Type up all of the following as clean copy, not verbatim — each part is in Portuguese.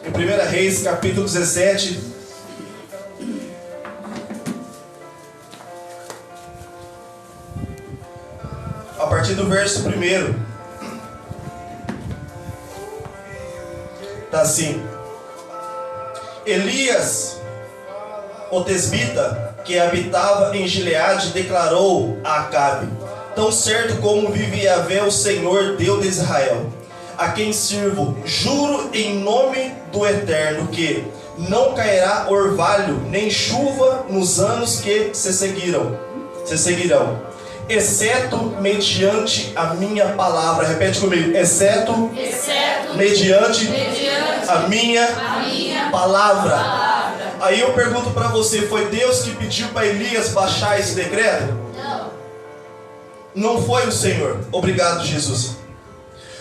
em 1 Reis, capítulo 17. A partir do verso 1. Está assim: Elias, o tesbita, que habitava em Gileade, declarou a Acabe: tão certo como vive Yahvé, o Senhor, Deus de Israel, a quem sirvo, juro em nome do Eterno, que não cairá orvalho, nem chuva nos anos que se seguirão, exceto mediante a minha palavra. Repete comigo: exceto mediante a minha palavra. Aí eu pergunto para você, foi Deus que pediu para Elias baixar esse decreto? Não foi o Senhor. Obrigado, Jesus.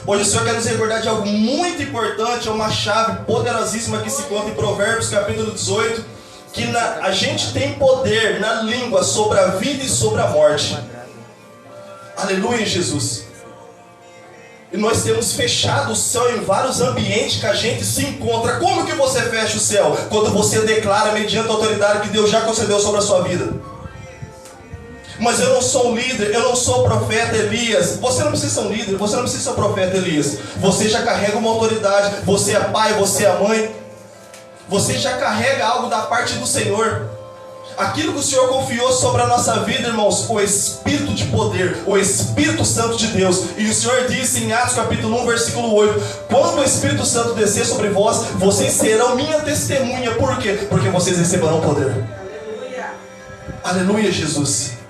Hoje o Senhor quer nos recordar de algo muito importante, é uma chave poderosíssima que se conta em Provérbios capítulo 18, que a gente tem poder na língua sobre a vida e sobre a morte. Aleluia, Jesus. E nós temos fechado o céu em vários ambientes que a gente se encontra. Como que você fecha o céu? Quando você declara mediante a autoridade que Deus já concedeu sobre a sua vida. Mas eu não sou um líder, eu não sou profeta Elias. Você não precisa ser um líder, você não precisa ser um profeta Elias. Você já carrega uma autoridade, você é pai, você é mãe. Você já carrega algo da parte do Senhor. Aquilo que o Senhor confiou sobre a nossa vida, irmãos, o Espírito de poder, o Espírito Santo de Deus. E o Senhor disse em Atos capítulo 1, versículo 8: quando o Espírito Santo descer sobre vós, vocês serão minha testemunha. Por quê? Porque vocês receberão poder. Aleluia, aleluia, Jesus.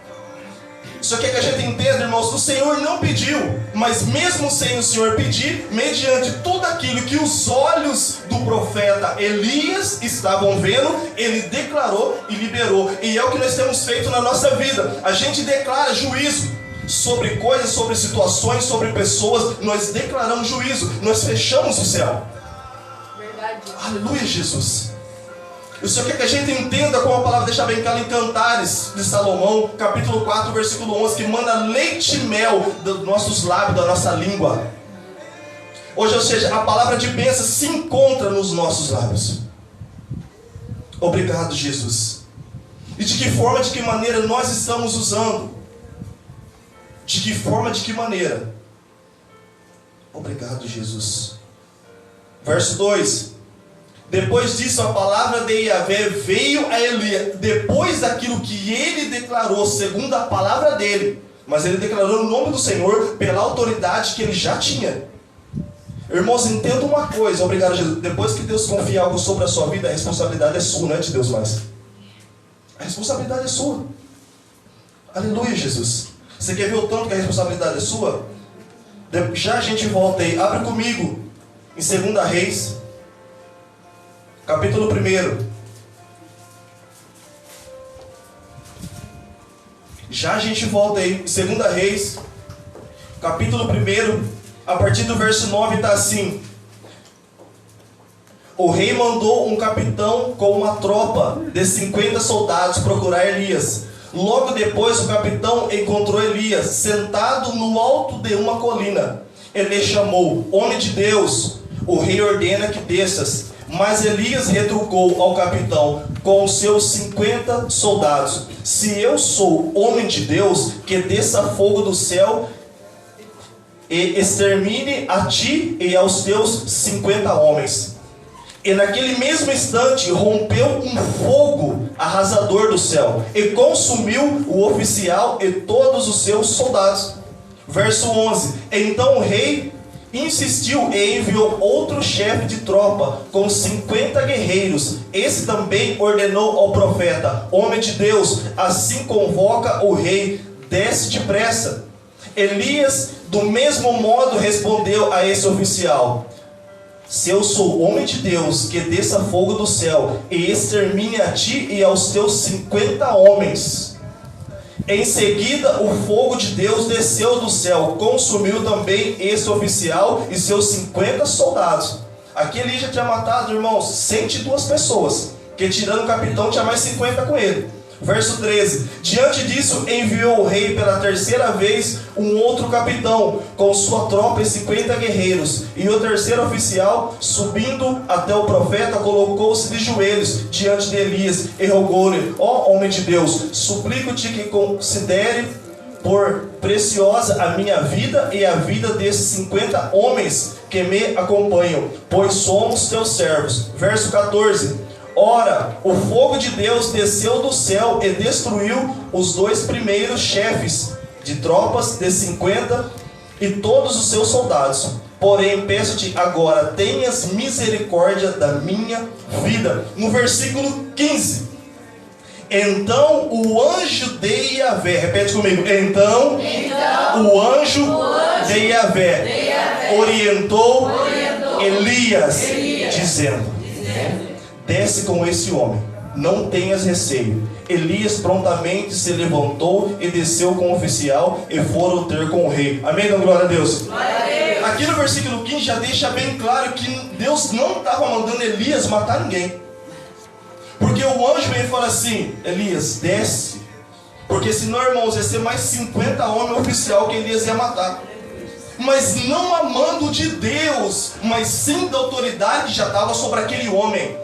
Só que a gente entenda, irmãos, o Senhor não pediu, mas mesmo sem o Senhor pedir, mediante tudo aquilo que os olhos do profeta Elias estavam vendo, ele declarou e liberou. E é o que nós temos feito na nossa vida. A gente declara juízo sobre coisas, sobre situações, sobre pessoas. Nós declaramos juízo, nós fechamos o céu. Verdade. Aleluia, Jesus. O Senhor quer que a gente entenda, como a palavra deixa bem claro em Cantares de Salomão, capítulo 4, versículo 11, que manda leite e mel dos nossos lábios, da nossa língua. Hoje, ou seja, a palavra de bênção se encontra nos nossos lábios. Obrigado, Jesus. E de que forma, de que maneira nós estamos usando? De que forma, de que maneira? Obrigado, Jesus. Verso 2. Depois disso, a palavra de Yahvé veio a Elias, depois daquilo que ele declarou, segundo a palavra dele. Mas ele declarou o nome do Senhor pela autoridade que ele já tinha. Irmãos, entenda uma coisa. Obrigado, Jesus. Depois que Deus confia algo sobre a sua vida, a responsabilidade é sua, não é de Deus mais. A responsabilidade é sua. Aleluia, Jesus. Você quer ver o tanto que a responsabilidade é sua? Já a gente volta aí. Abre comigo em 2 Reis, capítulo 1. Já a gente volta aí, 2 Reis, capítulo 1, a partir do verso 9 está assim: o rei mandou um capitão com uma tropa de 50 soldados procurar Elias. Logo depois o capitão encontrou Elias sentado no alto de uma colina. Ele chamou: homem de Deus, o rei ordena que desças. Mas Elias retrucou ao capitão com os seus 50 soldados: se eu sou homem de Deus, que desça fogo do céu e extermine a ti e aos teus 50 homens. E naquele mesmo instante rompeu um fogo arrasador do céu e consumiu o oficial e todos os seus soldados. Verso 11. Então o rei insistiu e enviou outro chefe de tropa com 50 guerreiros. Esse também ordenou ao profeta: homem de Deus, assim convoca o rei, desce depressa. Elias do mesmo modo respondeu a esse oficial: se eu sou homem de Deus, que desça fogo do céu e extermine a ti e aos teus 50 homens. Em seguida o fogo de Deus desceu do céu, consumiu também esse oficial e seus 50 soldados. Aqui ele já tinha matado, irmãos, 102 pessoas, que tirando o capitão tinha mais 50 com ele. Verso 13: diante disso enviou o rei pela terceira vez um outro capitão com sua tropa e 50 guerreiros. E o terceiro oficial, subindo até o profeta, colocou-se de joelhos diante de Elias e rogou-lhe: ó homem de Deus, suplico-te que considere por preciosa a minha vida e a vida desses 50 homens que me acompanham, pois somos teus servos. Verso 14: ora, o fogo de Deus desceu do céu e destruiu os 2 primeiros chefes de tropas de 50 e todos os seus soldados. Porém, peço-te agora, tenhas misericórdia da minha vida. No versículo 15: então o anjo de Iavé, repete comigo, então o anjo de Iavé orientou Elias, dizendo: desce com esse homem, não tenhas receio. Elias prontamente se levantou e desceu com o oficial e foram ter com o rei. Amém? Então, glória a Deus. Aqui no versículo 15 já deixa bem claro que Deus não estava mandando Elias matar ninguém. Porque o anjo vem e fala assim: Elias, desce. Porque senão, irmãos, ia ser mais 50 homens oficial que Elias ia matar. Mas não a mando de Deus, mas sim da autoridade que já estava sobre aquele homem.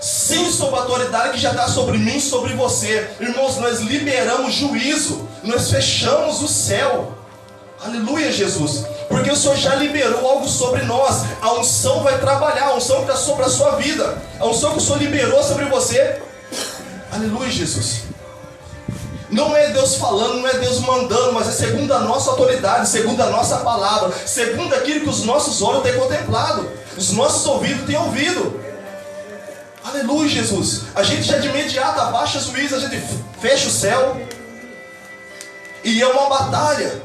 Sim, sobre a autoridade que já está sobre mim, sobre você. Irmãos, nós liberamos juízo, nós fechamos o céu. Aleluia, Jesus. Porque o Senhor já liberou algo sobre nós. A unção vai trabalhar, a unção que está sobre a sua vida, a unção que o Senhor liberou sobre você. Aleluia, Jesus. Não é Deus falando, não é Deus mandando, mas é segundo a nossa autoridade, segundo a nossa palavra, segundo aquilo que os nossos olhos têm contemplado, os nossos ouvidos têm ouvido. Aleluia, Jesus. A gente já de imediato abaixa o juízo, a gente fecha o céu. E é uma batalha.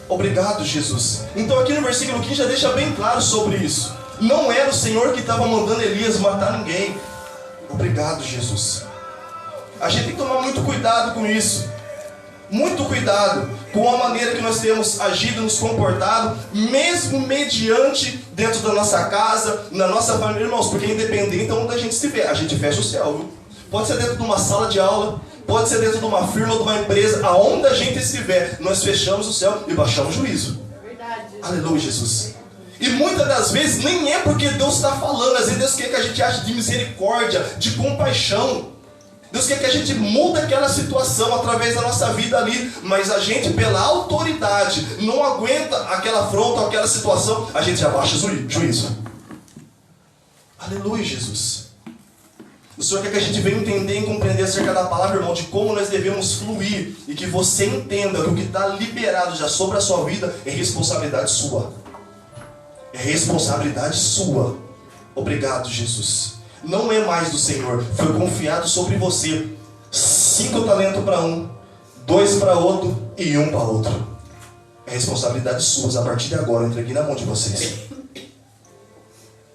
Obrigado, Jesus. Então aqui no versículo 15 já deixa bem claro sobre isso. Não era o Senhor que estava mandando Elias matar ninguém. Obrigado, Jesus. A gente tem que tomar muito cuidado com isso. Muito cuidado com a maneira que nós temos agido, nos comportado, mesmo mediante dentro da nossa casa, na nossa família, irmãos, porque independente de onde a gente estiver, a gente fecha o céu, viu? Pode ser dentro de uma sala de aula, pode ser dentro de uma firma, de uma empresa, aonde a gente estiver, nós fechamos o céu e baixamos o juízo. Verdade. Aleluia, Jesus. E muitas das vezes nem é porque Deus está falando, às vezes Deus quer que a gente age de misericórdia, de compaixão. Deus quer que a gente mude aquela situação através da nossa vida ali, mas a gente, pela autoridade, não aguenta aquela afronta, aquela situação, a gente abaixa o juízo. Aleluia, Jesus. O Senhor quer que a gente venha entender e compreender acerca da palavra, irmão, de como nós devemos fluir, e que você entenda que o que está liberado já sobre a sua vida é responsabilidade sua. É responsabilidade sua. Obrigado, Jesus. Não é mais do Senhor, foi confiado sobre você. 5 talentos para um, 2 para outro e 1 para outro. É responsabilidade sua, a partir de agora, eu entreguei na mão de vocês.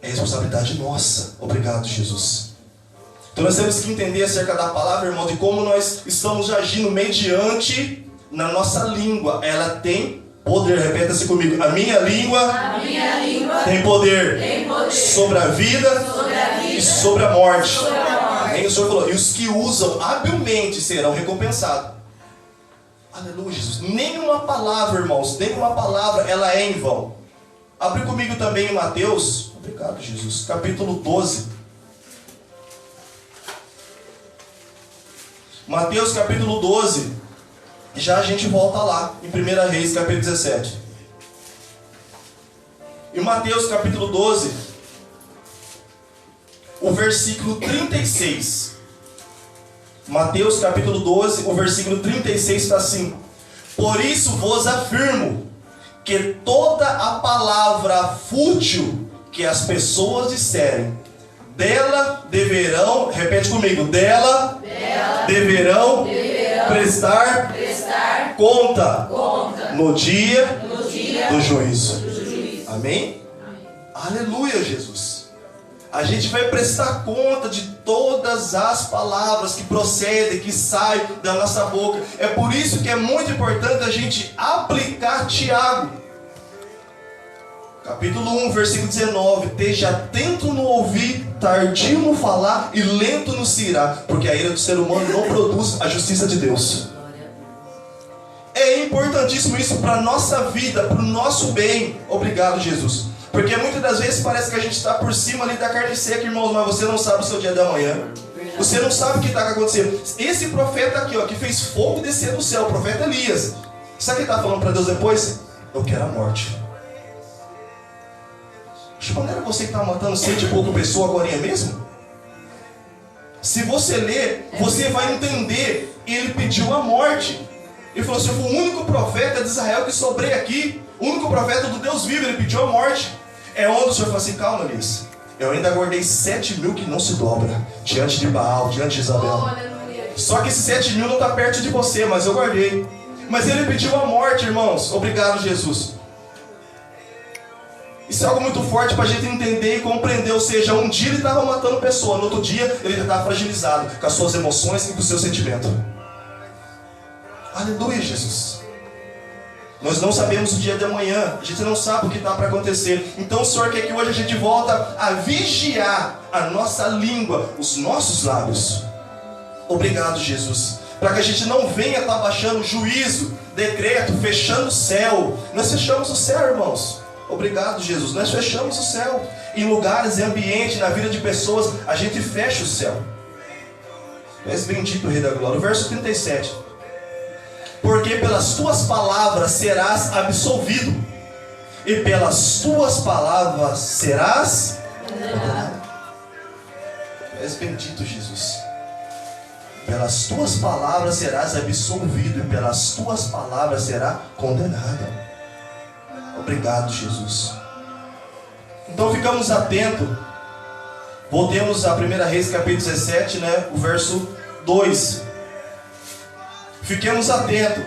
É responsabilidade nossa. Obrigado, Jesus. Então nós temos que entender acerca da palavra, irmão, de como nós estamos agindo mediante na nossa língua. Ela tem poder, repita-se comigo. A minha língua tem poder, sobre a vida, e sobre a morte. O Senhor falou, e os que usam habilmente serão recompensados. Aleluia, Jesus. Nenhuma palavra, irmãos, nenhuma palavra, ela é em vão. Abre comigo também em Mateus, obrigado, Jesus, capítulo 12. Mateus capítulo 12. Já a gente volta lá, em 1 Reis, capítulo 17. Em Mateus, capítulo 12, o versículo 36. Mateus, capítulo 12, o versículo 36 está assim: por isso vos afirmo, que toda a palavra fútil que as pessoas disserem, dela deverão, repete comigo, dela deverão prestar conta no dia do juízo. Amém? Aleluia, Jesus. A gente vai prestar conta de todas as palavras que procedem, que saem da nossa boca. É por isso que é muito importante a gente aplicar Tiago. Capítulo 1, versículo 19. Esteja atento no ouvir, tardio no falar e lento no se irar, porque a ira do ser humano não produz a justiça de Deus. É importantíssimo isso para a nossa vida, para o nosso bem. Obrigado, Jesus. Porque muitas das vezes parece que a gente está por cima ali da carne seca, irmãos, mas você não sabe o seu dia da manhã. Você não sabe o que está acontecendo. Esse profeta aqui, ó, que fez fogo descer do céu, o profeta Elias. Sabe o que ele está falando para Deus depois? Eu quero a morte. Não era você que está matando 100 e pouco pessoas agora mesmo? Se você ler, você vai entender. Ele pediu a morte. Ele falou assim: eu fui o único profeta de Israel que sobrei aqui. O único profeta do Deus vivo. Ele pediu a morte. É onde o Senhor falou assim: calma, Elias. Eu ainda guardei 7.000 que não se dobra diante de Baal, diante de Isabel. Só que esses 7.000 não está perto de você, mas eu guardei. Mas ele pediu a morte, irmãos. Obrigado, Jesus. Isso é algo muito forte para a gente entender e compreender. Ou seja, um dia ele estava matando pessoa, no outro dia ele já estava fragilizado com as suas emoções e com o seu sentimento. Aleluia, Jesus. Nós não sabemos o dia de amanhã. A gente não sabe o que está para acontecer. Então o Senhor quer que hoje a gente volta a vigiar a nossa língua, os nossos lábios. Obrigado, Jesus. Para que a gente não venha estar baixando juízo, decreto, fechando o céu. Nós fechamos o céu, irmãos. Obrigado, Jesus. Nós fechamos o céu. Em lugares e ambientes, na vida de pessoas, a gente fecha o céu. Tu és bendito, Rei da Glória. O verso 37. Porque pelas tuas palavras serás absolvido, e pelas tuas palavras serás condenado. Tu és bendito, Jesus. Pelas tuas palavras serás absolvido, e pelas tuas palavras será condenado. Obrigado, Jesus. Então ficamos atentos. Voltemos a 1 Reis capítulo 17, né? O verso 2. Fiquemos atentos.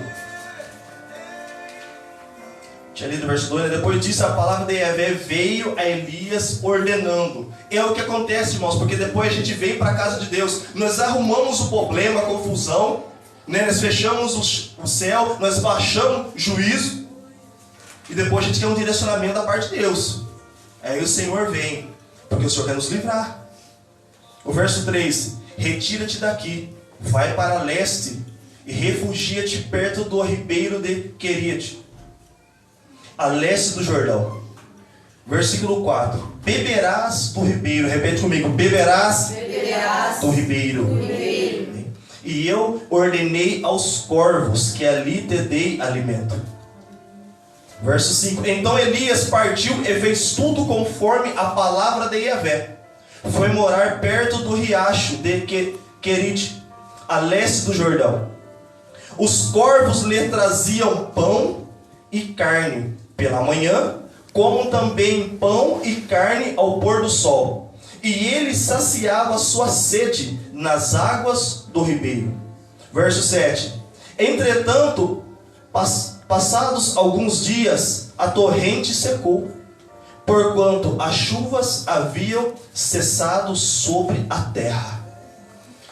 Tinha lido o verso 2, né? Depois disso a palavra de Yahvé veio a Elias ordenando. É o que acontece, irmãos, porque depois a gente vem para a casa de Deus. Nós arrumamos o problema, a confusão, né? Nós fechamos o céu, nós baixamos juízo. E depois a gente quer um direcionamento da parte de Deus. Aí o Senhor vem, porque o Senhor quer nos livrar. O verso 3. Retira-te daqui, vai para leste, e refugia-te perto do ribeiro de Querite, a leste do Jordão. Versículo 4. Beberás do ribeiro. Repete comigo. Beberás do ribeiro. E eu ordenei aos corvos que ali te dei alimento. Verso 5. Então Elias partiu e fez tudo conforme a palavra de Yahvé. Foi morar perto do riacho de Querite, a leste do Jordão. Os corvos lhe traziam pão e carne pela manhã, como também pão e carne ao pôr do sol. E ele saciava sua sede nas águas do ribeiro. Verso 7. Entretanto, passados alguns dias, a torrente secou, porquanto as chuvas haviam cessado sobre a terra.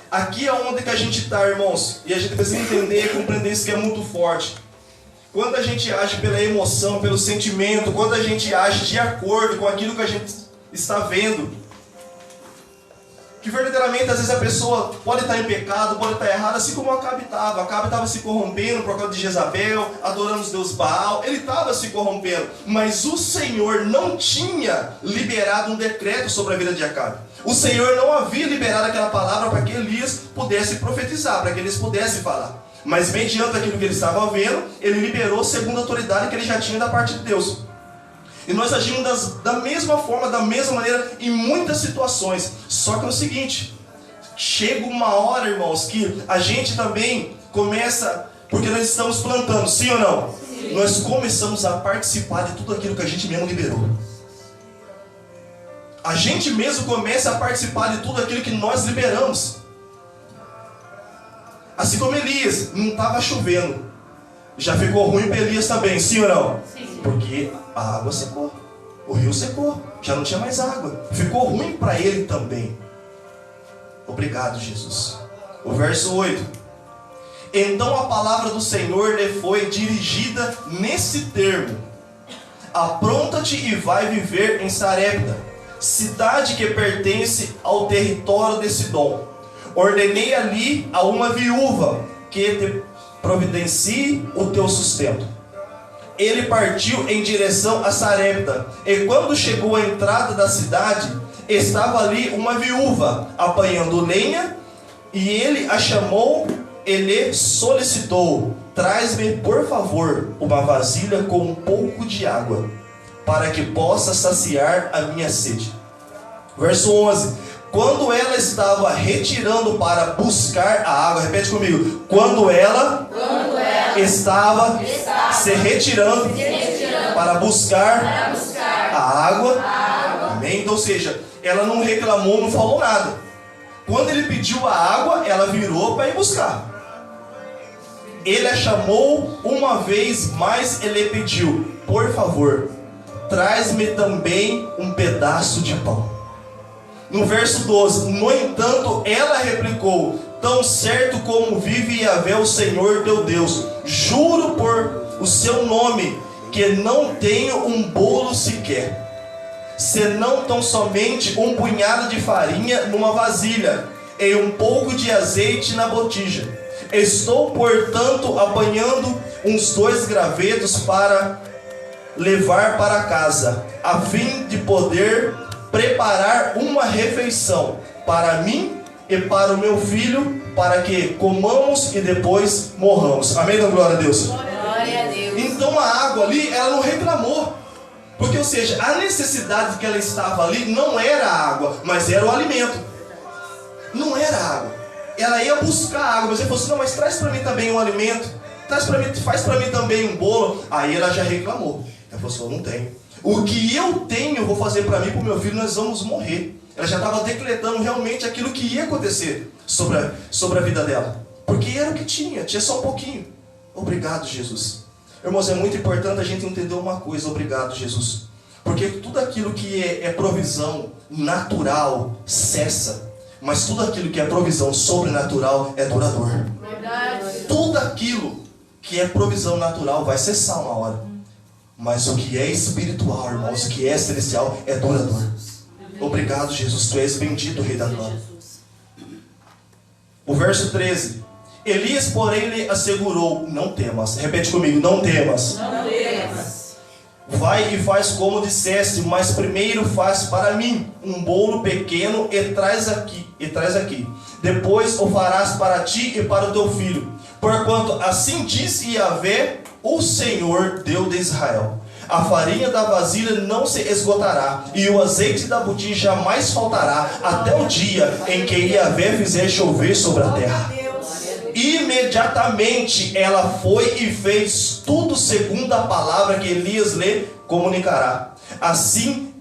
Aqui é onde que a gente está, irmãos, e a gente precisa entender e compreender isso que é muito forte. Quando a gente age pela emoção, pelo sentimento, quando a gente age de acordo com aquilo que a gente está vendo, que verdadeiramente às vezes a pessoa pode estar em pecado, pode estar errada, assim como Acabe estava. Acabe estava se corrompendo por causa de Jezabel, adorando os deuses Baal. Ele estava se corrompendo, mas o Senhor não tinha liberado um decreto sobre a vida de Acabe. O Senhor não havia liberado aquela palavra para que Elias pudesse profetizar, para que eles pudessem falar. Mas mediante aquilo que ele estava vendo, ele liberou segundo a autoridade que ele já tinha da parte de Deus. E nós agimos da mesma forma, da mesma maneira, em muitas situações. Só que é o seguinte, chega uma hora, irmãos, que a gente também começa, porque nós estamos plantando, sim ou não? Sim. Nós começamos a participar de tudo aquilo que a gente mesmo liberou. A gente mesmo começa a participar de tudo aquilo que nós liberamos. Assim como Elias, não estava chovendo. Já ficou ruim para Elias também, sim ou não? Sim. Porque a água secou, o rio secou, já não tinha mais água. Ficou ruim para ele também. Obrigado, Jesus. O verso 8. Então a palavra do Senhor lhe foi dirigida nesse termo: apronta-te e vai viver em Sarepta, cidade que pertence ao território de Sidom. Ordenei ali a uma viúva que te providencie o teu sustento. Ele partiu em direção a Sarepta, e quando chegou à entrada da cidade, estava ali uma viúva apanhando lenha, e ele a chamou e lhe solicitou: traz-me, por favor, uma vasilha com um pouco de água, para que possa saciar a minha sede. Verso 11. Quando ela estava retirando para buscar a água, repete comigo. Quando ela estava se retirando para buscar a água. Amém? Então, ou seja, ela não reclamou, não falou nada. Quando ele pediu a água, ela virou para ir buscar. Ele a chamou uma vez mais e lhe pediu: por favor, traz-me também um pedaço de pão. No verso 12, no entanto, ela replicou: tão certo como vive Yahvé, o Senhor teu Deus, juro por o seu nome, que não tenho um bolo sequer, senão tão somente um punhado de farinha numa vasilha, e um pouco de azeite na botija. Estou, portanto, apanhando uns 2 gravetos para levar para casa, a fim de poder preparar uma refeição para mim e para o meu filho, para que comamos e depois morramos. Amém? Da glória a Deus. Glória a Deus. Então a água ali, ela não reclamou. Porque, ou seja, a necessidade que ela estava ali não era a água, mas era o alimento. Não era a água. Ela ia buscar a água, mas ele falou assim: não, mas traz para mim também um alimento. Traz para mim, faz para mim também um bolo. Aí ela já reclamou. Ela falou assim: eu não tenho. O que eu tenho, eu vou fazer para mim e para o meu filho, nós vamos morrer. Ela já estava decretando realmente aquilo que ia acontecer sobre a vida dela. Porque era o que tinha só um pouquinho. Obrigado, Jesus. Irmãos, é muito importante a gente entender uma coisa: obrigado, Jesus. Porque tudo aquilo que é provisão natural cessa, mas tudo aquilo que é provisão sobrenatural é duradouro. Verdade. Tudo aquilo que é provisão natural vai cessar uma hora. Mas o que é espiritual, irmãos, o que é celestial, é duradouro. Obrigado, Jesus. Tu és bendito, Rei da Glória. O verso 13. Elias, porém, lhe assegurou: não temas. Repete comigo: não temas. Não temas. Vai e faz como disseste, mas primeiro faz para mim um bolo pequeno e traz aqui. Depois o farás para ti e para o teu filho. Porquanto assim diz Yahvé, o Senhor, Deus de Israel: a farinha da vasilha não se esgotará, e o azeite da botija jamais faltará, até o dia em que Yahvé fizer chover sobre a terra. Imediatamente ela foi e fez tudo segundo a palavra que Elias lhe comunicará. Assim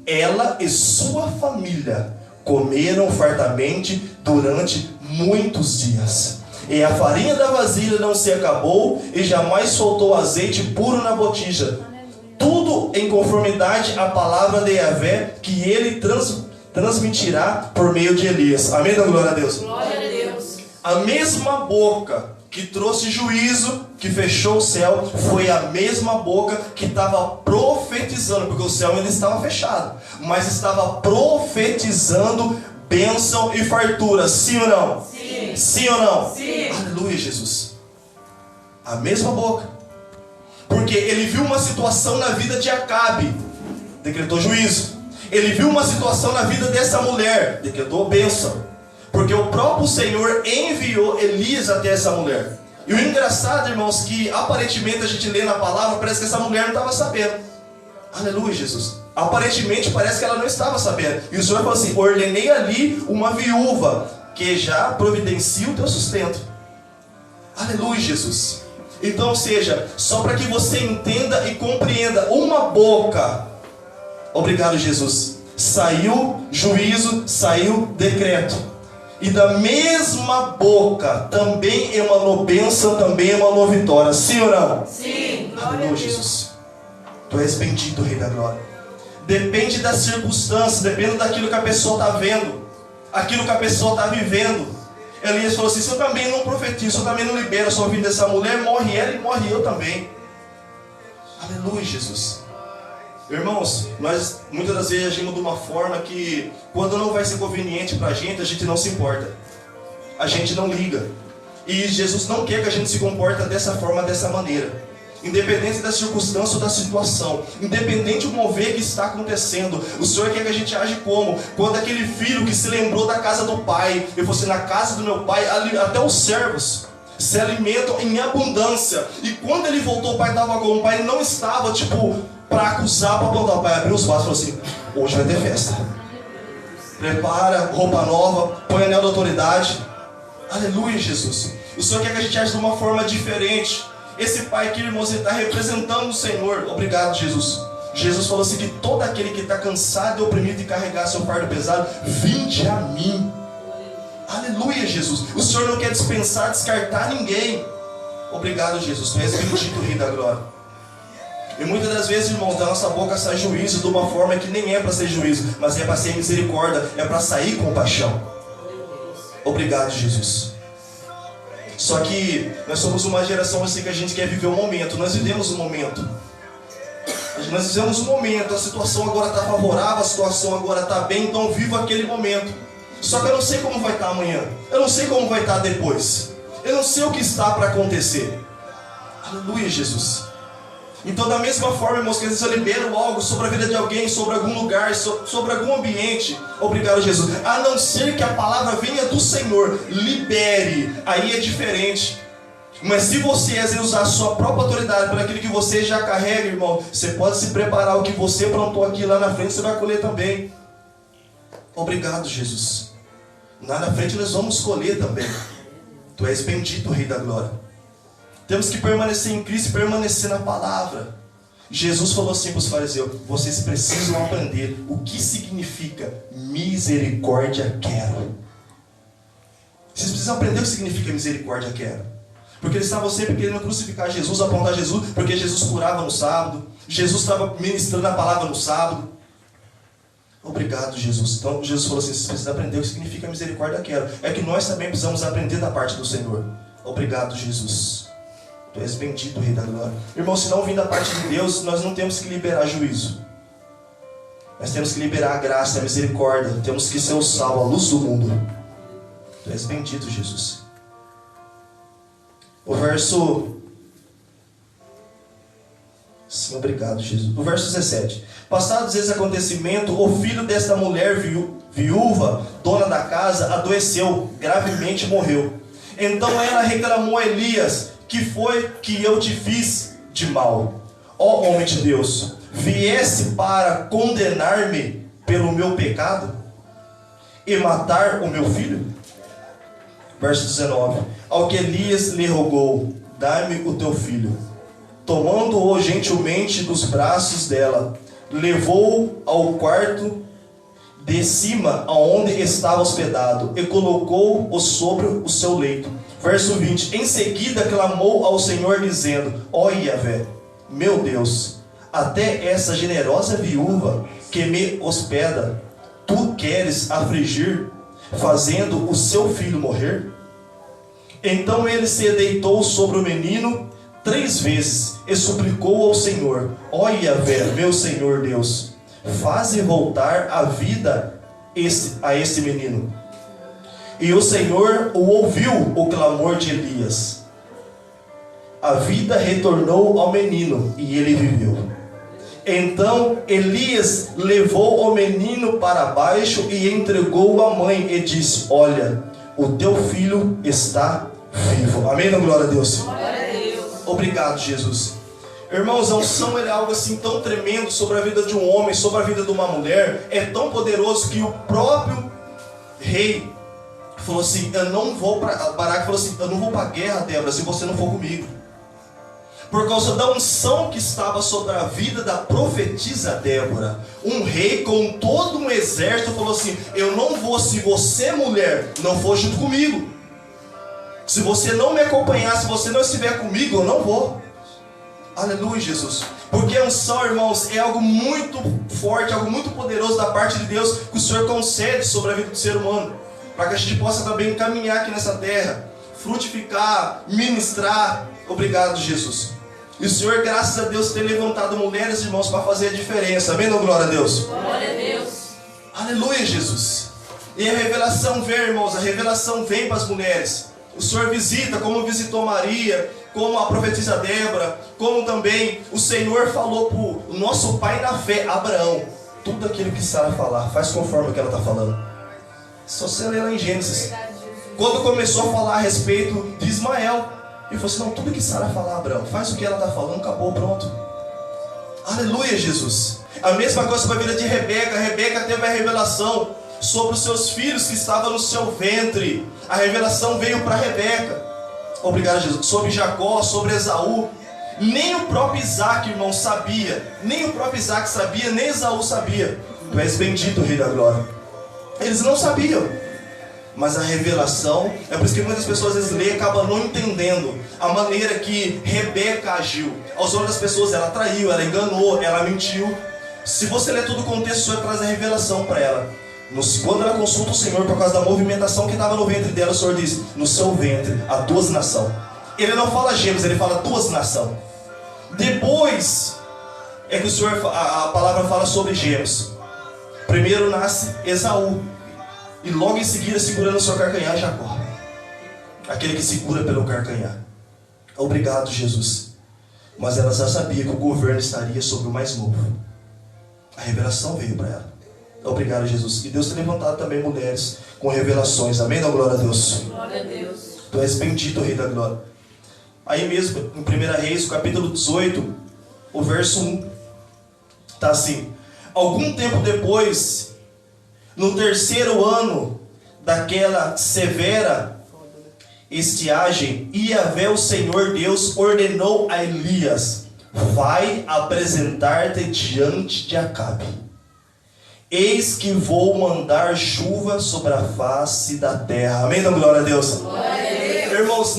ela e sua família comeram fartamente durante muitos dias. E a farinha da vasilha não se acabou, e jamais faltou azeite puro na botija. Tudo em conformidade à palavra de Yahvé, que ele transmitirá por meio de Elias. Amém? Da glória a Deus. Glória a Deus. A mesma boca que trouxe juízo, que fechou o céu, foi a mesma boca que estava profetizando, porque o céu ainda estava fechado, mas estava profetizando bênção e fartura. Sim ou não? Sim. Sim ou não? Sim. Aleluia, Jesus. A mesma boca. Porque ele viu uma situação na vida de Acabe, decretou juízo. Ele viu uma situação na vida dessa mulher, decretou bênção. Porque o próprio Senhor enviou Elias até essa mulher. E o engraçado, irmãos, que aparentemente a gente lê na palavra, parece que essa mulher não estava sabendo. Aleluia, Jesus. Aparentemente parece que ela não estava sabendo. E o Senhor falou assim: ordenei ali uma viúva que já providencia o teu sustento. Aleluia, Jesus. Então, ou seja, só para que você entenda e compreenda, uma boca, obrigado, Jesus, saiu juízo, saiu decreto. E da mesma boca também emanou bênção, também emanou vitória. Sim ou não? Sim. Aleluia, Jesus. Tu és bendito, Rei da Glória. Depende das circunstâncias, depende daquilo que a pessoa está vendo, aquilo que a pessoa está vivendo. Elias falou assim: se eu também não profetizo, se eu também não libero a sua vida dessa mulher, morre ela e morre eu também. Aleluia, Jesus. Irmãos, nós muitas das vezes agimos de uma forma que, quando não vai ser conveniente para a gente não se importa. A gente não liga. E Jesus não quer que a gente se comporte dessa forma, dessa maneira. Independente da circunstância ou da situação, independente do mover que está acontecendo, o Senhor quer que a gente age como? Quando aquele filho que se lembrou da casa do pai, eu fosse na casa do meu pai, até os servos se alimentam em abundância. E quando ele voltou, o pai estava como? O pai não estava para acusar, para apontar. O pai abriu os braços e falou assim: hoje vai ter festa. Prepara roupa nova, põe anel da autoridade. Aleluia, Jesus. O Senhor quer que a gente age de uma forma diferente. Esse pai aqui, irmãos, ele está representando o Senhor. Obrigado, Jesus. Jesus falou assim: que todo aquele que está cansado e oprimido de carregar seu fardo pesado, vinde a mim. Aleluia, Jesus. O Senhor não quer dispensar, descartar ninguém. Obrigado, Jesus. Tu és bendito, Rei da Glória. E muitas das vezes, irmãos, da nossa boca sai juízo de uma forma que nem é para ser juízo, mas é para ser misericórdia, é para sair compaixão. Obrigado, Jesus. Só que nós somos uma geração assim que a gente quer viver o momento. Nós vivemos o momento. Nós vivemos o momento. A situação agora está favorável, a situação agora está bem, então vivo aquele momento. Só que eu não sei como vai estar amanhã. Eu não sei como vai estar depois. Eu não sei o que está para acontecer. Aleluia, Jesus. Então, da mesma forma, irmãos, que às vezes eu libero algo sobre a vida de alguém, sobre algum lugar, sobre algum ambiente. Obrigado, Jesus. A não ser que a palavra venha do Senhor, libere. Aí é diferente. Mas se você às vezes usar a sua própria autoridade para aquilo que você já carrega, irmão, você pode se preparar. O que você plantou aqui lá na frente, você vai colher também. Obrigado, Jesus. Lá na frente nós vamos colher também. Tu és bendito, Rei da Glória. Temos que permanecer em Cristo, permanecer na palavra. Jesus falou assim para os fariseus: vocês precisam aprender o que significa misericórdia quero. Vocês precisam aprender o que significa misericórdia quero. Porque eles estavam sempre querendo crucificar Jesus, apontar Jesus, porque Jesus curava no sábado, Jesus estava ministrando a palavra no sábado. Obrigado, Jesus. Então Jesus falou assim: vocês precisam aprender o que significa misericórdia quero. É que nós também precisamos aprender da parte do Senhor. Obrigado, Jesus. Tu és bendito, Rei da Glória. Irmão, se não vir da parte de Deus, nós não temos que liberar juízo. Nós temos que liberar a graça, a misericórdia. Temos que ser o sal, a luz do mundo. Tu és bendito, Jesus. O verso... Sim, obrigado, Jesus. O verso 17. Passados esses acontecimentos, o filho desta mulher viúva, dona da casa, adoeceu, gravemente morreu. Então ela reclamou a Elias: que foi que eu te fiz de mal? Ó homem de Deus, viesse para condenar-me pelo meu pecado e matar o meu filho? Verso 19. Ao que Elias lhe rogou: dá-me o teu filho. Tomando-o gentilmente dos braços dela, levou-o ao quarto de cima, aonde estava hospedado, e colocou-o sobre o seu leito. Verso 20. Em seguida clamou ao Senhor, dizendo: ó Yahvé, meu Deus, até essa generosa viúva que me hospeda, tu queres afligir, fazendo o seu filho morrer? Então ele se deitou sobre o menino 3 vezes e suplicou ao Senhor: ó Yahvé, meu Senhor Deus, faze voltar a vida a este menino. E o Senhor ouviu o clamor de Elias. A vida retornou ao menino e ele viveu. Então Elias levou o menino para baixo e entregou-o à mãe e disse: olha, o teu filho está vivo. Amém? Glória a Deus. Glória a Deus. Obrigado, Jesus. Irmãos, a unção é algo assim tão tremendo sobre a vida de um homem, sobre a vida de uma mulher. É tão poderoso que o próprio rei falou assim: eu não vou para Baraque falou assim: eu não vou para a guerra, Débora, se você não for comigo. Por causa da unção que estava sobre a vida da profetisa Débora, um rei com todo um exército falou assim: eu não vou se você, mulher, não for junto comigo. Se você não me acompanhar, se você não estiver comigo, eu não vou. Aleluia, Jesus. Porque a unção, irmãos, é algo muito forte, algo muito poderoso da parte de Deus, que o Senhor concede sobre a vida do ser humano, para que a gente possa também caminhar aqui nessa terra, frutificar, ministrar. Obrigado, Jesus. E o Senhor, graças a Deus, tem levantado mulheres, irmãos, para fazer a diferença. Amém, não? Glória a Deus. Glória a Deus. Aleluia, Jesus. E a revelação vem, irmãos, a revelação vem para as mulheres. O Senhor visita, como visitou Maria, como a profetisa Débora, como também o Senhor falou para o nosso pai na fé, Abraão. Tudo aquilo que Sara falar, faz conforme o que ela está falando. Só você ler lá em Gênesis. Quando começou a falar a respeito de Ismael, ele falou assim, não, tudo que Sara falar, Abraão, faz o que ela está falando, acabou, pronto. Aleluia, Jesus. A mesma coisa para a vida de Rebeca. Rebeca teve a revelação sobre os seus filhos que estavam no seu ventre. A revelação veio para Rebeca. Obrigado, Jesus. Sobre Jacó, sobre Esaú. Nem o próprio Isaac, irmão, sabia. Nem o próprio Isaac sabia, nem Esaú sabia. Tu és bendito, Rei da Glória. Eles não sabiam. Mas a revelação, é por isso que muitas pessoas às vezes lêem e acabam não entendendo a maneira que Rebeca agiu. Aos olhos das pessoas, ela traiu, ela enganou, ela mentiu. Se você ler todo o contexto, o Senhor traz a revelação para ela. Quando ela consulta o Senhor por causa da movimentação que estava no ventre dela, o Senhor diz, no seu ventre há duas nações. Ele não fala gêmeos, ele fala duas nações. Depois é que o Senhor, a palavra fala sobre gêmeos. Primeiro nasce Esaú. E logo em seguida, segurando o seu carcanhar, Jacó. Aquele que segura pelo carcanhar. Obrigado, Jesus. Mas ela já sabia que o governo estaria sobre o mais novo. A revelação veio para ela. Obrigado, Jesus. E Deus tem levantado também mulheres com revelações. Amém? Dá glória a Deus. Glória a Deus. Tu és bendito, Rei da Glória. Aí mesmo, em 1 Reis, capítulo 18, o verso 1, está assim. Algum tempo depois, no terceiro ano daquela severa estiagem, Yahvé, o Senhor Deus, ordenou a Elias: vai apresentar-te diante de Acabe. Eis que vou mandar chuva sobre a face da terra. Amém? Então, glória a Deus. Glória a Deus. Irmãos,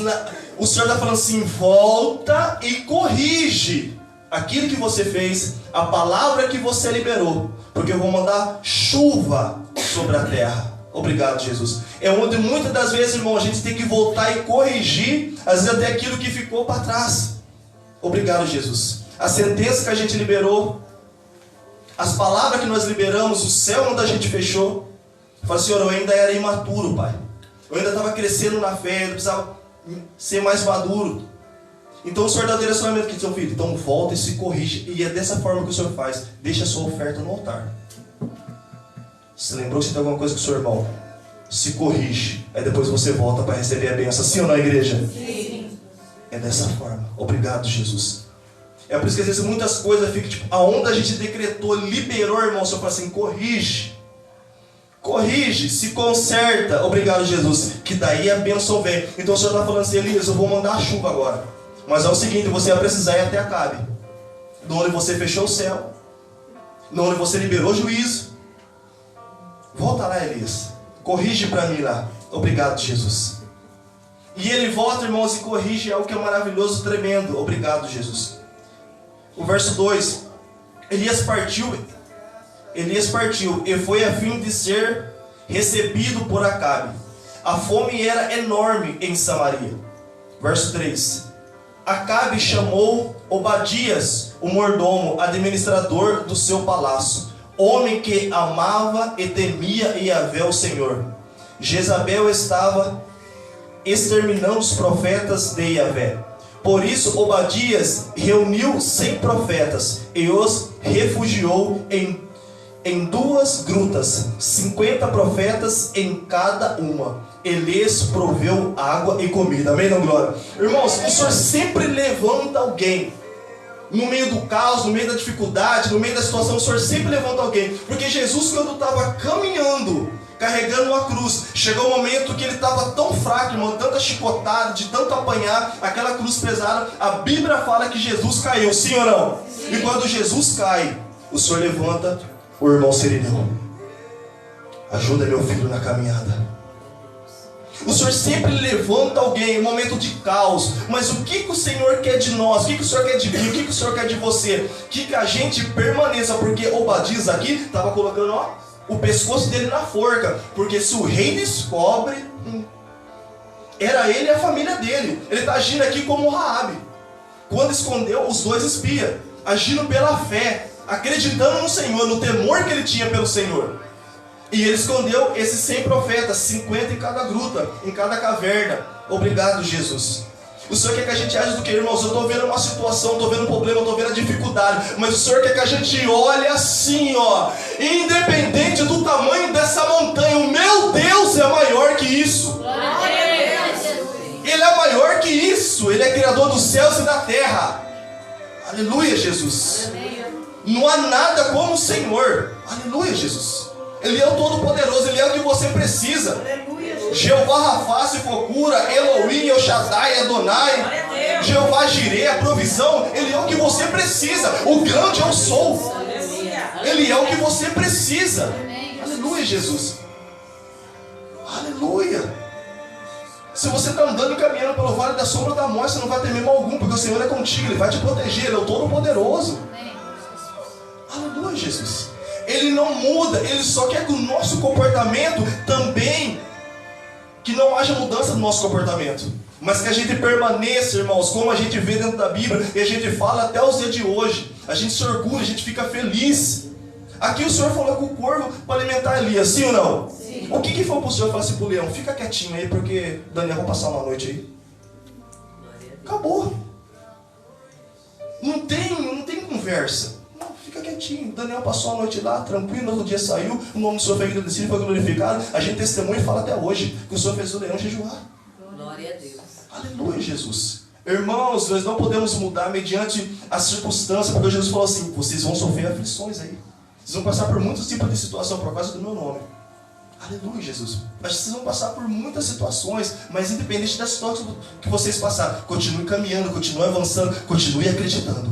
o Senhor está falando assim: volta e corrige aquilo que você fez, a palavra que você liberou, porque eu vou mandar chuva sobre a terra. Obrigado, Jesus. É onde muitas das vezes, irmão, a gente tem que voltar e corrigir, às vezes até aquilo que ficou para trás. Obrigado, Jesus. A sentença que a gente liberou, as palavras que nós liberamos, o céu onde a gente fechou. Fala, Senhor, eu ainda era imaturo, Pai. Eu ainda estava crescendo na fé, eu precisava ser mais maduro. Então o Senhor dá direcionamento aqui, seu filho. Então volta e se corrige. E é dessa forma que o Senhor faz. Deixa a sua oferta no altar. Você lembrou que você tem alguma coisa com o seu irmão? Se corrige. Aí depois você volta para receber a bênção. Sim ou não, igreja? Sim. É dessa forma. Obrigado, Jesus. É por isso que às vezes muitas coisas ficam tipo, aonde a gente decretou, liberou, irmão, o Senhor fala assim, corrige. Corrige, se conserta. Obrigado, Jesus. Que daí a bênção vem. Então o Senhor está falando assim, Elias, eu vou mandar a chuva agora. Mas é o seguinte, você vai precisar ir até Acabe. De onde você fechou o céu. De onde você liberou juízo. Volta lá, Elias. Corrige para mim lá. Obrigado, Jesus. E ele volta, irmãos, e corrige algo que é maravilhoso, tremendo. Obrigado, Jesus. O verso 2. Elias partiu e foi a fim de ser recebido por Acabe. A fome era enorme em Samaria. Verso 3. Acabe chamou Obadias, o mordomo, administrador do seu palácio, homem que amava e temia Yahvé, o Senhor. Jezabel estava exterminando os profetas de Yahvé. Por isso Obadias reuniu 100 profetas e os refugiou em 2 grutas, 50 profetas em cada uma. E lhes proveu água e comida. Amém, não, glória? Irmãos, o Senhor sempre levanta alguém. No meio do caos, no meio da dificuldade, no meio da situação, o Senhor sempre levanta alguém. Porque Jesus, quando estava caminhando, carregando uma cruz, chegou um momento que ele estava tão fraco, irmão, tanta chicotada, de tanto apanhar, aquela cruz pesada. A Bíblia fala que Jesus caiu, sim ou não? Sim. E quando Jesus cai, o Senhor levanta o irmão Cirineu. Ajuda meu filho na caminhada. O Senhor sempre levanta alguém em momento de caos. Mas o que o Senhor quer de nós? O que o Senhor quer de mim? O que o Senhor quer de você? Que a gente permaneça. Porque Obadias aqui estava colocando o pescoço dele na forca. Porque se o rei descobre, era ele e a família dele. Ele está agindo aqui como Raabe. quando escondeu os 2 espias, agindo pela fé, acreditando no Senhor, no temor que ele tinha pelo Senhor. E ele escondeu esses 100 profetas, 50 em cada gruta, em cada caverna. Obrigado, Jesus. O Senhor quer que a gente age do que, irmãos? Eu estou vendo uma situação, estou vendo um problema, estou vendo a dificuldade, mas o Senhor quer que a gente olhe assim, ó, independente do tamanho dessa montanha. O meu Deus é maior que isso. Ele é maior que isso. Ele é criador dos céus e da terra. Aleluia, Jesus. Não há nada como o Senhor. Aleluia, Jesus. Ele é o Todo-Poderoso, Ele é o que você precisa. Jeová Rafá, se for cura, Elohim, El Shaddai, Adonai, Jeová Jireh, a provisão, Ele é o que você precisa. O grande eu sou. Ele é o que você precisa. Aleluia, Jesus. Aleluia. Se você está andando e caminhando pelo vale da sombra da morte, você não vai temer mal algum, porque o Senhor é contigo, Ele vai te proteger, Ele é o Todo-Poderoso. Aleluia, Jesus. Ele não muda, Ele só quer que o nosso comportamento também, que não haja mudança no nosso comportamento, mas que a gente permaneça, irmãos, como a gente vê dentro da Bíblia, e a gente fala até os dias de hoje. A gente se orgulha, a gente fica feliz. Aqui o Senhor falou com o corvo para alimentar Elias, sim ou não? Sim. O que foi para o Senhor falar assim para o leão? Fica quietinho aí, porque Daniel vai passar uma noite aí. Acabou. Não tem conversa. Não, fica quietinho. Daniel passou a noite lá, tranquilo, no outro dia saiu, o nome do Senhor foi agradecido, foi glorificado. A gente testemunha e fala até hoje que o Senhor fez o leão jejuar. Glória a Deus. Aleluia, Jesus. Irmãos, nós não podemos mudar mediante as circunstâncias, porque Jesus falou assim: vocês vão sofrer aflições aí. Vocês vão passar por muitos tipos de situação por causa do meu nome. Aleluia, Jesus. Mas vocês vão passar por muitas situações, mas independente da situação que vocês passarem, continue caminhando, continue avançando, continue acreditando.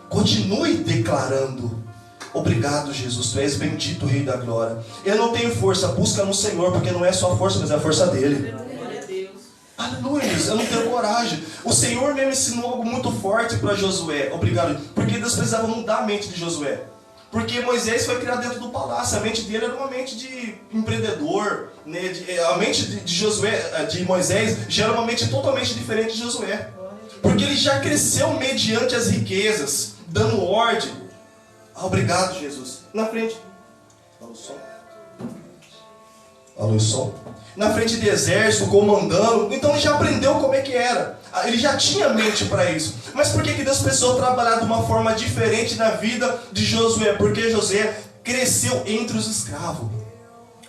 Continue declarando. Obrigado, Jesus. Tu és bendito, Rei da Glória. Eu não tenho força, busca no Senhor, porque não é só a força, mas é a força dele. Aleluia, eu não tenho coragem. O Senhor mesmo ensinou algo muito forte para Josué. Obrigado. Porque Deus precisava mudar a mente de Josué. Porque Moisés foi criado dentro do palácio. A mente dele era uma mente de empreendedor, né? A mente de Josué, de Moisés, já era uma mente totalmente diferente de Josué. Porque ele já cresceu mediante as riquezas, dando ordem. Obrigado, Jesus. Na frente. Alô, som. Alô, som. Na frente de exército, comandando. Então ele já aprendeu como é que era. Ele já tinha mente para isso. Mas por que Deus precisou trabalhar de uma forma diferente na vida de Josué? Porque Josué cresceu entre os escravos.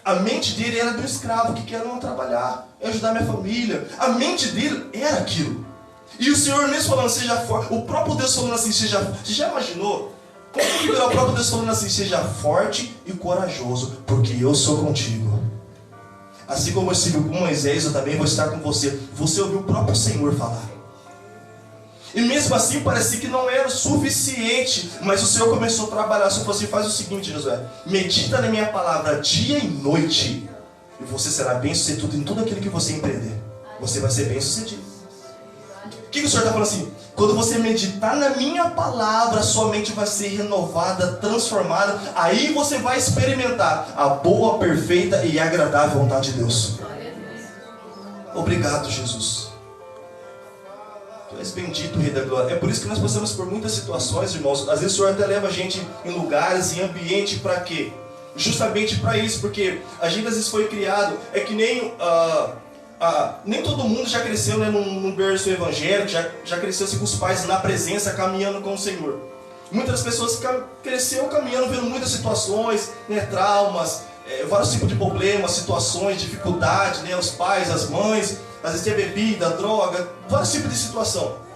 A mente dele era do escravo que quer não trabalhar, ajudar minha família. A mente dele era aquilo. E o Senhor mesmo falando, seja forte. O próprio Deus falando assim, você já imaginou? Como que o próprio Deus falando assim, seja forte e corajoso, porque eu sou contigo. Assim como eu estive com Moisés, eu também vou estar com você. Você ouviu o próprio Senhor falar. E mesmo assim parecia que não era o suficiente. Mas o Senhor começou a trabalhar. O Senhor falou assim, faz o seguinte, Josué. Medita na minha palavra dia e noite. E você será bem sucedido em tudo aquilo que você empreender. Você vai ser bem sucedido. O que o Senhor está falando assim? Quando você meditar na minha palavra, sua mente vai ser renovada, transformada. Aí você vai experimentar a boa, perfeita e agradável vontade de Deus. Obrigado, Jesus. Tu és bendito, Rei da Glória. É por isso que nós passamos por muitas situações, irmãos. Às vezes o Senhor até leva a gente em lugares, em ambiente, para quê? Justamente para isso, porque a gente às vezes foi criado, é que nem... nem todo mundo já cresceu, né, num berço evangélico, já cresceu assim, com os pais na presença, caminhando com o Senhor. Muitas pessoas cresceram caminhando, vendo muitas situações, né, traumas, vários tipos de problemas, situações, dificuldades, né, os pais, as mães, às vezes tem bebida, droga, vários tipos de situação.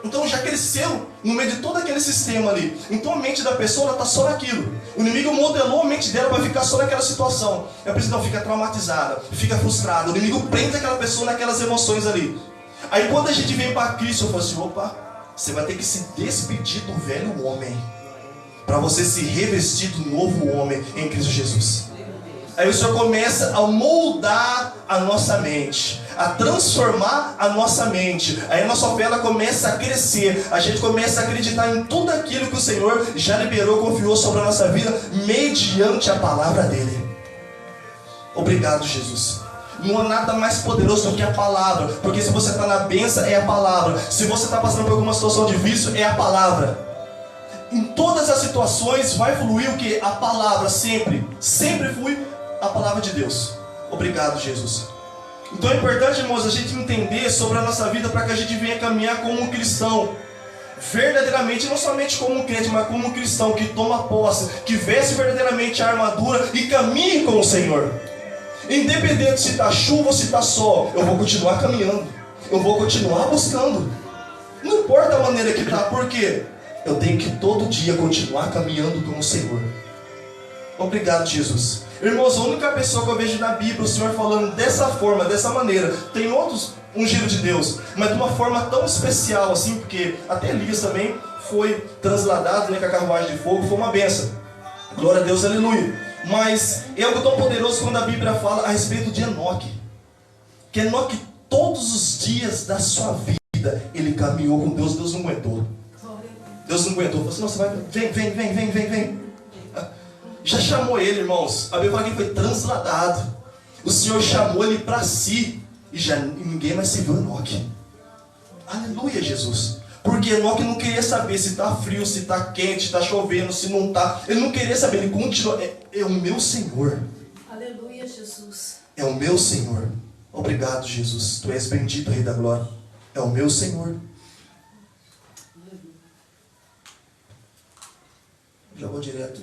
Então já cresceu no meio de todo aquele sistema ali. Então a mente da pessoa está só naquilo. O inimigo modelou a mente dela para ficar só naquela situação. A pessoa não fica traumatizada, fica frustrada. O inimigo prende aquela pessoa naquelas emoções ali. Aí quando a gente vem para Cristo, eu falo assim, opa, você vai ter que se despedir do velho homem para você se revestir do novo homem em Cristo Jesus. Aí o Senhor começa a moldar a nossa mente, a transformar a nossa mente. Aí a nossa fé ela começa a crescer. A gente começa a acreditar em tudo aquilo que o Senhor já liberou, confiou sobre a nossa vida, mediante a palavra dele. Obrigado, Jesus. Não há nada mais poderoso do que a palavra. Porque se você está na bênção, é a palavra. Se você está passando por alguma situação de vício, é a palavra. Em todas as situações vai fluir o que? A palavra, sempre. Sempre flui a palavra de Deus. Obrigado, Jesus. Então é importante, irmãos, a gente entender sobre a nossa vida para que a gente venha caminhar como um cristão. Verdadeiramente, não somente como um crente, mas como um cristão que toma posse, que veste verdadeiramente a armadura e caminhe com o Senhor. Independente se está chuva ou se está sol, eu vou continuar caminhando. Eu vou continuar buscando. Não importa a maneira que está, por quê? Eu tenho que todo dia continuar caminhando com o Senhor. Obrigado, Jesus. Irmãos, a única pessoa que eu vejo na Bíblia o Senhor falando dessa forma, dessa maneira, tem outros ungidos de Deus, mas de uma forma tão especial assim, porque até Elias também foi transladado, né, com a carruagem de fogo, foi uma benção. Glória a Deus, aleluia. Mas é algo tão poderoso quando a Bíblia fala a respeito de Enoque. Que Enoque, todos os dias da sua vida, ele caminhou com Deus. Deus não aguentou. Deus não aguentou. Falou assim, não, você vai, vem. Já chamou ele, irmãos. A Bíblia fala que ele foi transladado. O Senhor chamou ele para si. E ninguém mais se viu Enoque. Aleluia, Jesus. Porque Enoque não queria saber se está frio, se está quente, se está chovendo, se não está. Ele não queria saber, ele continuou. É o meu Senhor. Aleluia, Jesus. É o meu Senhor. Obrigado, Jesus. Tu és bendito, Rei da Glória. É o meu Senhor. Já vou direto.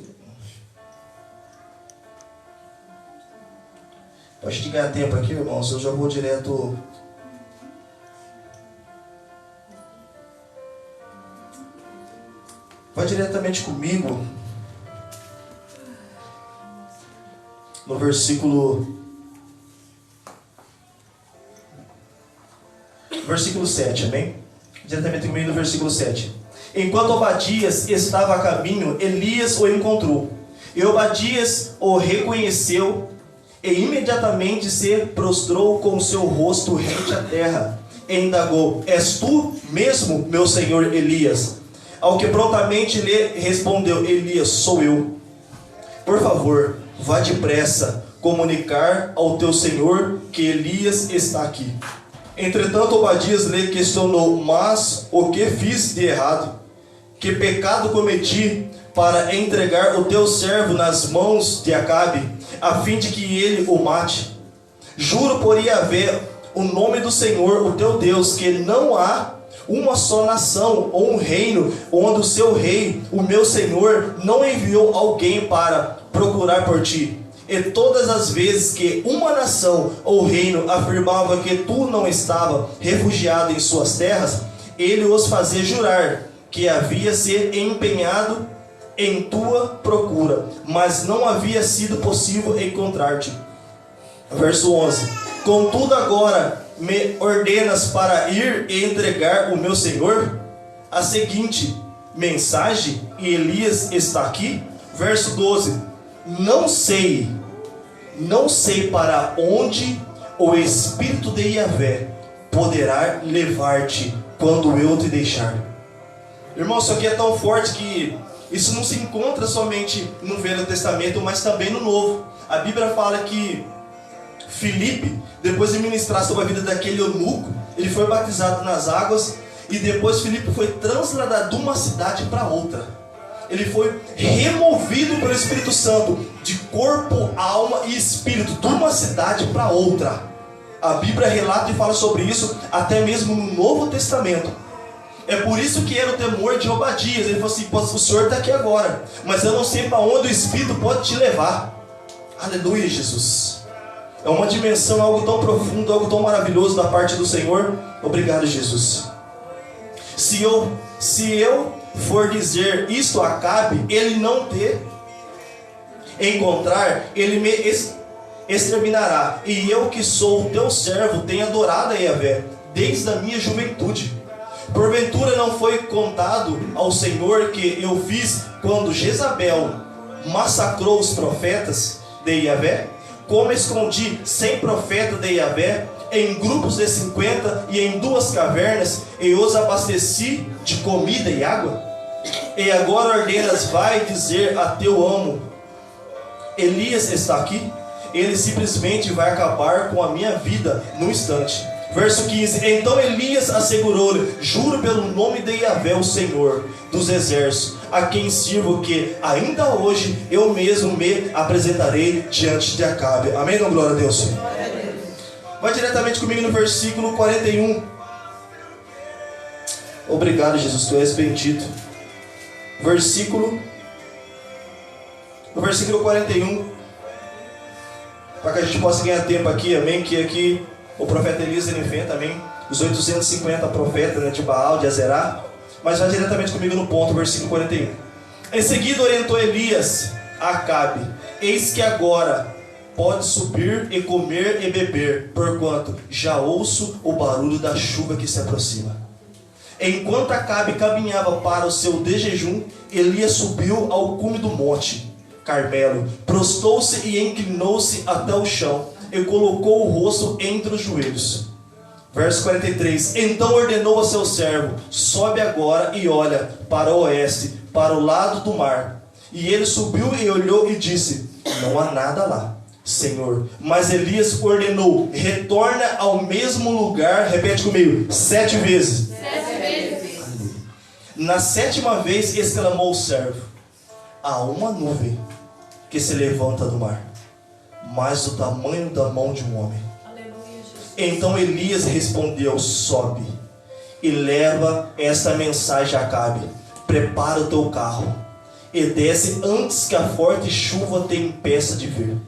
Para a gente ganhar tempo aqui, irmãos, eu já vou direto. Vai diretamente comigo no versículo 7, amém? Diretamente comigo no versículo 7. Enquanto Obadias estava a caminho, Elias o encontrou. E Obadias o reconheceu e imediatamente se prostrou com o seu rosto rente à terra. E indagou: és tu mesmo, meu senhor Elias? Ao que prontamente lhe respondeu Elias: sou eu. Por favor, vá depressa comunicar ao teu senhor que Elias está aqui. Entretanto, Obadias lhe questionou: mas o que fiz de errado? Que pecado cometi para entregar o teu servo nas mãos de Acabe, a fim de que ele o mate? Juro por Yahvé, o nome do Senhor, o teu Deus, que não há uma só nação ou um reino onde o seu rei, o meu Senhor, não enviou alguém para procurar por ti. E todas as vezes que uma nação ou reino afirmava que tu não estava refugiado em suas terras, ele os fazia jurar que havia se empenhado em tua procura, mas não havia sido possível encontrar-te. Verso 11. Contudo agora me ordenas para ir e entregar o meu Senhor? A seguinte mensagem: e Elias está aqui? Verso 12. Não sei para onde o Espírito de Yahvé poderá levar-te quando eu te deixar. Irmão, isso aqui é tão forte que isso não se encontra somente no Velho Testamento, mas também no Novo. A Bíblia fala que Filipe, depois de ministrar sobre a vida daquele eunuco, ele foi batizado nas águas, e depois Filipe foi transladado de uma cidade para outra. Ele foi removido pelo Espírito Santo, de corpo, alma e espírito, de uma cidade para outra. A Bíblia relata e fala sobre isso até mesmo no Novo Testamento. É por isso que era o temor de Obadias. Ele falou assim: o Senhor está aqui agora, mas eu não sei para onde o Espírito pode te levar. Aleluia, Jesus. É uma dimensão, algo tão profundo, algo tão maravilhoso da parte do Senhor. Obrigado, Jesus. Se eu for dizer isto a Acabe, ele não te encontrar, ele me exterminará. E eu, que sou o teu servo, tenho adorado a Yahvé desde a minha juventude. Porventura não foi contado ao Senhor que eu fiz quando Jezabel massacrou os profetas de Yahvé? Como escondi 100 profetas de Yahvé em grupos de 50 e em 2 cavernas, e os abasteci de comida e água? E agora ordenas: vai dizer a teu amo: Elias está aqui? ele simplesmente vai acabar com a minha vida num instante. Verso 15: então Elias assegurou-lhe: juro pelo nome de Yahvé, o Senhor dos exércitos, a quem sirvo, que ainda hoje eu mesmo me apresentarei diante de Acabe. Amém? Não, glória a Deus. Vai diretamente comigo no versículo 41. Obrigado, Jesus, tu és bendito. No versículo 41, para que a gente possa ganhar tempo aqui, amém? Que aqui o profeta Elias ele enfrenta, amém? Os 850 profetas, né, de Baal, de Azerá. Mas vai diretamente comigo no ponto, versículo 41. Em seguida orientou Elias a Acabe: eis que agora pode subir e comer e beber, porquanto já ouço o barulho da chuva que se aproxima. Enquanto Acabe caminhava para o seu jejum, Elias subiu ao cume do monte Carmelo, prostou-se e inclinou-se até o chão, e colocou o rosto entre os joelhos. Verso 43: então ordenou a seu servo: sobe agora e olha para o oeste, para o lado do mar. E ele subiu e olhou e disse: não há nada lá, Senhor. Mas Elias ordenou: retorna ao mesmo lugar. Repete comigo: 7 vezes. 7 vezes. Na 7ª vez exclamou o servo: há uma nuvem que se levanta do mar, mas do tamanho da mão de um homem. Aleluia, Jesus. Então Elias respondeu: sobe e leva esta mensagem a Acabe: prepara o teu carro e desce antes que a forte chuva te impeça de vir.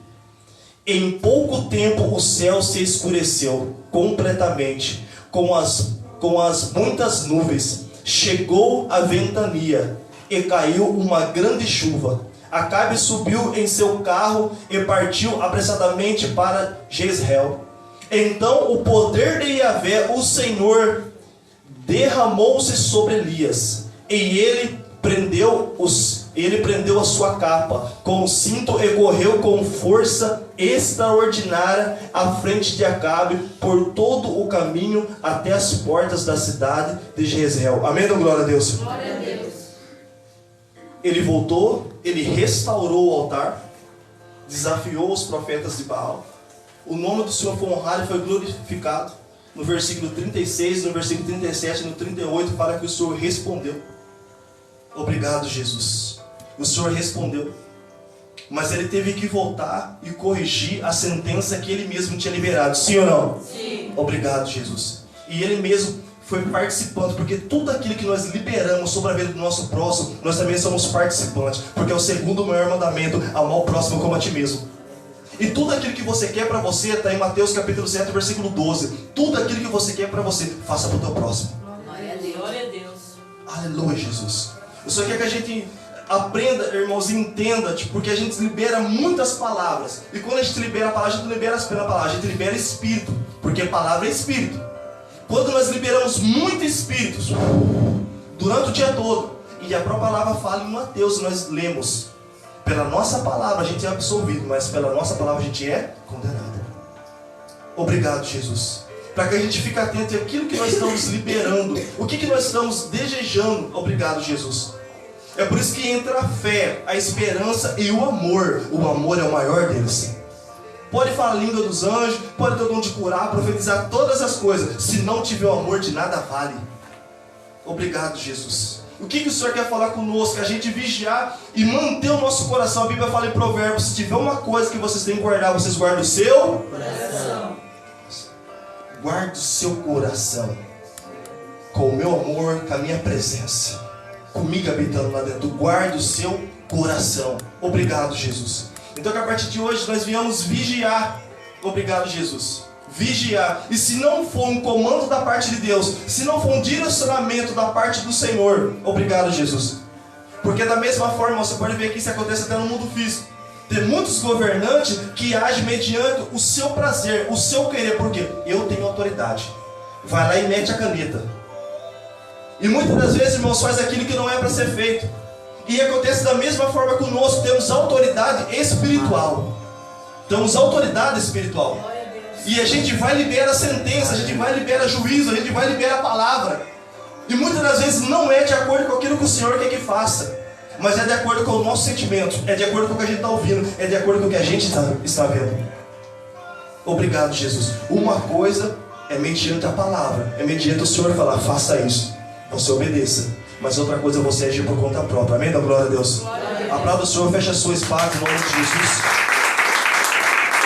Em pouco tempo o céu se escureceu completamente com as muitas nuvens. Chegou a ventania e caiu uma grande chuva. Acabe subiu em seu carro e partiu apressadamente para Jezreel. Então o poder de Yahvé, o Senhor, derramou-se sobre Elias, e ele prendeu a sua capa com o cinto e correu com força extraordinária à frente de Acabe por todo o caminho até as portas da cidade de Jezreel. Amém? Glória a Deus. Glória a Deus. Ele voltou, ele restaurou o altar, desafiou os profetas de Baal. O nome do Senhor foi honrado e foi glorificado. No versículo 36, no versículo 37 e no 38 fala que o Senhor respondeu. Obrigado, Jesus. O Senhor respondeu. Mas ele teve que voltar e corrigir a sentença que ele mesmo tinha liberado. Sim ou não? Sim. Obrigado, Jesus. E ele mesmo foi participante, porque tudo aquilo que nós liberamos sobre a vida do nosso próximo, nós também somos participantes, porque é o segundo maior mandamento: amar o próximo como a ti mesmo. E tudo aquilo que você quer para você está em Mateus capítulo 7, versículo 12. Tudo aquilo que você quer para você, faça para o teu próximo. Glória a Deus. Glória a Deus. Aleluia, Jesus. Eu só quero que a gente aprenda, irmãos, e entenda, porque a gente libera muitas palavras. E quando a gente libera a palavra, a gente não libera apenas a palavra, a gente libera espírito, porque palavra é espírito. Quando nós liberamos muito espírito durante o dia todo, e a própria palavra fala em Mateus, nós lemos: pela nossa palavra a gente é absolvido, mas pela nossa palavra a gente é condenado. Obrigado, Jesus. Para que a gente fique atento àquilo que nós estamos liberando, o que nós estamos desejando. Obrigado, Jesus. É por isso que entra a fé, a esperança e o amor. O amor é o maior deles. Pode falar a língua dos anjos, pode ter o dom de curar, profetizar, todas as coisas. Se não tiver o amor, de nada vale. Obrigado, Jesus. O que o Senhor quer falar conosco? A gente vigiar e manter o nosso coração. A Bíblia fala em Provérbios: se tiver uma coisa que vocês têm que guardar, vocês guardam o seu coração. Guarde o seu coração com o meu amor, com a minha presença, comigo habitando lá dentro. Guarde o seu coração. Obrigado, Jesus. Então que a partir de hoje nós viemos vigiar. Obrigado, Jesus. Vigiar. E se não for um comando da parte de Deus, se não for um direcionamento da parte do Senhor, obrigado, Jesus. Porque da mesma forma, você pode ver que isso acontece até no mundo físico. Tem muitos governantes que agem mediante o seu prazer, o seu querer. Porque eu tenho autoridade. Vai lá e mete a caneta. E muitas das vezes, irmãos, faz aquilo que não é para ser feito. E acontece da mesma forma conosco. Temos autoridade espiritual. Temos autoridade espiritual. E a gente vai liberar a sentença, a gente vai liberar juízo, a gente vai liberar a palavra. E muitas das vezes não é de acordo com aquilo que o Senhor quer que faça, mas é de acordo com o nosso sentimento, é de acordo com o que a gente está ouvindo, é de acordo com o que a gente está vendo. Obrigado, Jesus. Uma coisa é mediante a palavra, é mediante o Senhor falar, faça isso, você obedeça. Mas outra coisa é você agir por conta própria. Amém? Da glória a Deus. Aplauda o Senhor, fecha a sua espada em nome de Jesus.